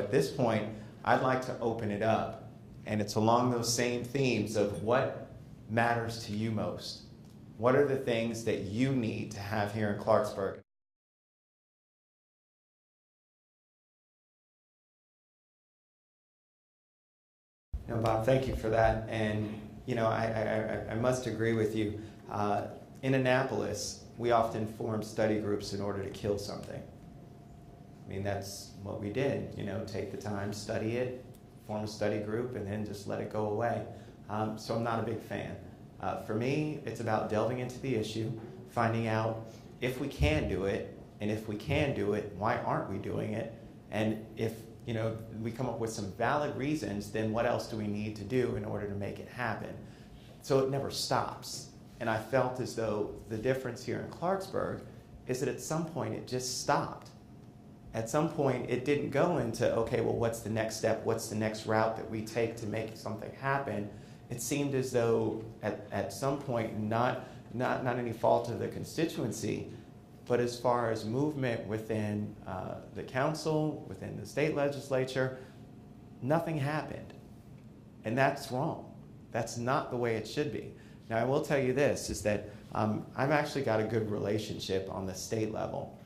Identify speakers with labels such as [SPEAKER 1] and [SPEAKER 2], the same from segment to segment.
[SPEAKER 1] at this point, I'd like to open it up. And it's along those same themes of what matters to you most. What are the things that you need to have here in Clarksburg? No, Bob, thank you for that. And, I must agree with you. In Annapolis, we often form study groups in order to kill something. I mean, that's what we did, take the time, study it, form a study group, and then just let it go away. So I'm not a big fan. For me, it's about delving into the issue, finding out if we can do it, and if we can do it, why aren't we doing it? And if we come up with some valid reasons, then what else do we need to do in order to make it happen? So it never stops. And I felt as though the difference here in Clarksburg is that at some point it just stopped. At some point it didn't go into, okay, well, what's the next step? What's the next route that we take to make something happen? It seemed as though at some point, not any fault of the constituency, but as far as movement within the council, within the state legislature, nothing happened. And that's wrong. That's not the way it should be. Now, I will tell you this, is that I've actually got a good relationship on the state level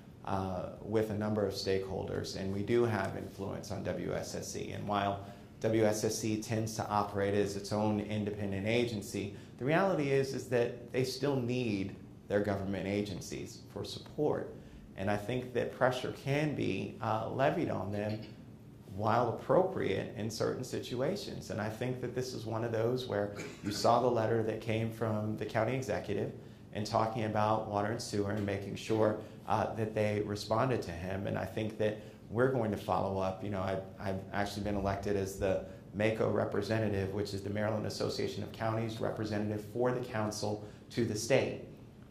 [SPEAKER 1] with a number of stakeholders, and we do have influence on WSSC. And while WSSC tends to operate as its own independent agency, the reality is that they still need their government agencies for support. And I think that pressure can be levied on them while appropriate in certain situations. And I think that this is one of those where you saw the letter that came from the county executive and talking about water and sewer and making sure that they responded to him. And I think that we're going to follow up. I've actually been elected as the MACO representative, which is the Maryland Association of Counties representative for the council to the state.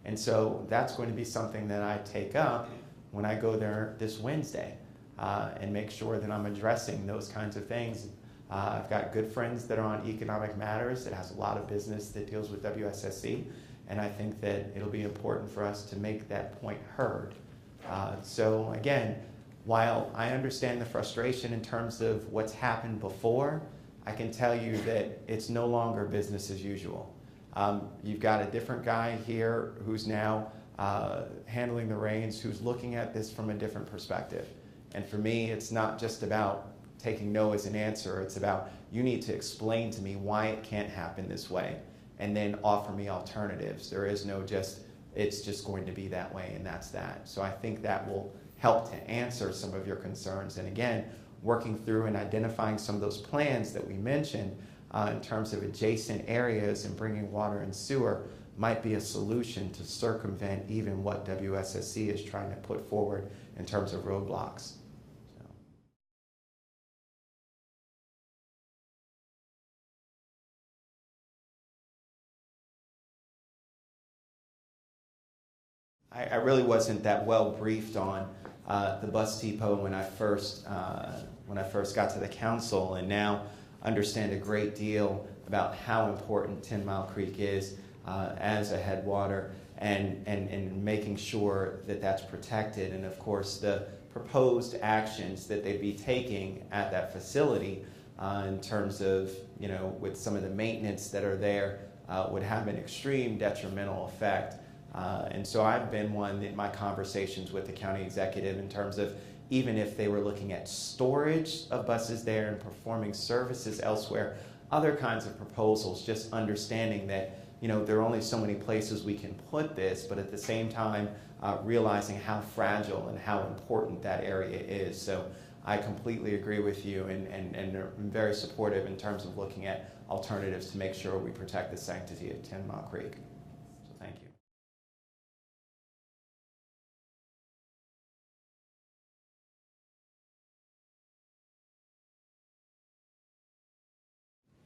[SPEAKER 1] And so that's going to be something that I take up when I go there this Wednesday and make sure that I'm addressing those kinds of things. I've got good friends that are on Economic Matters that has a lot of business that deals with WSSC, and I think that it'll be important for us to make that point heard. So again, while I understand the frustration in terms of what's happened before, I can tell you that it's no longer business as usual. You've got a different guy here who's now handling the reins, who's looking at this from a different perspective. And for me, it's not just about taking no as an answer. It's about, you need to explain to me why it can't happen this way, and then offer me alternatives. There is no it's just going to be that way, and that's that. So I think that will help to answer some of your concerns. And again, working through and identifying some of those plans that we mentioned in terms of adjacent areas and bringing water and sewer might be a solution to circumvent even what WSSC is trying to put forward in terms of roadblocks. I really wasn't that well briefed on the bus depot when I first got to the council, and now understand a great deal about how important 10 Mile Creek is as a headwater, and making sure that that's protected, and of course the proposed actions that they'd be taking at that facility in terms of, with some of the maintenance that are there would have an extreme detrimental effect. And so I've been one in my conversations with the county executive in terms of, even if they were looking at storage of buses there and performing services elsewhere, other kinds of proposals, just understanding that there are only so many places we can put this, but at the same time realizing how fragile and how important that area is. So I completely agree with you, and I'm very supportive in terms of looking at alternatives to make sure we protect the sanctity of 10 Mile Creek. So thank you.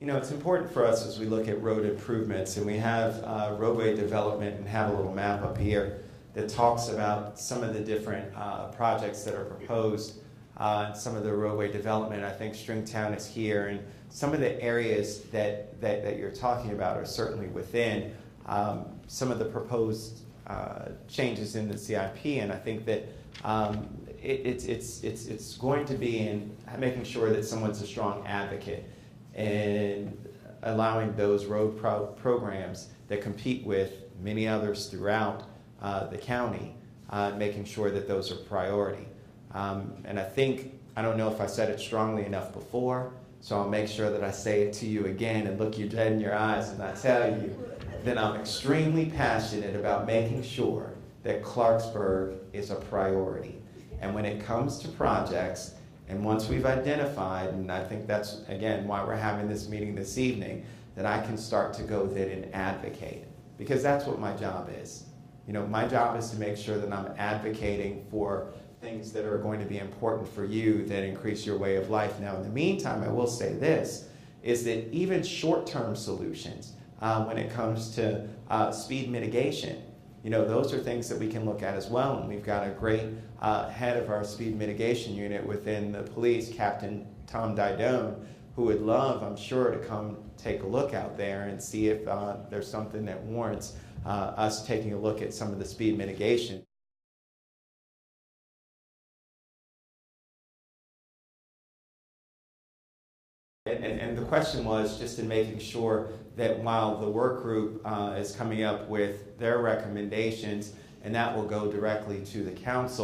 [SPEAKER 1] It's important for us as we look at road improvements, and we have roadway development, and have a little map up here that talks about some of the different projects that are proposed, some of the roadway development. I think Stringtown is here, and some of the areas that you're talking about are certainly within some of the proposed changes in the CIP, and I think that it's going to be in making sure that someone's a strong advocate and allowing those road programs that compete with many others throughout the county, making sure that those are priority. And I don't know if I said it strongly enough before, so I'll make sure that I say it to you again and look you dead in your eyes and I tell you that I'm extremely passionate about making sure that Clarksburg is a priority. And when it comes to projects, and once we've identified, and I think that's, again, why we're having this meeting this evening, that I can start to go with it and advocate. Because that's what my job is. You know, my job is to make sure that I'm advocating for things that are going to be important for you that increase your way of life. Now, in the meantime, I will say this, is that even short-term solutions, when it comes to speed mitigation, you know, those are things that we can look at as well. And we've got a great head of our speed mitigation unit within the police, Captain Tom Didone, who would love, I'm sure, to come take a look out there and see if there's something that warrants us taking a look at some of the speed mitigation. And the question was just in making sure that while the work group is coming up with their recommendations, and that will go directly to the council,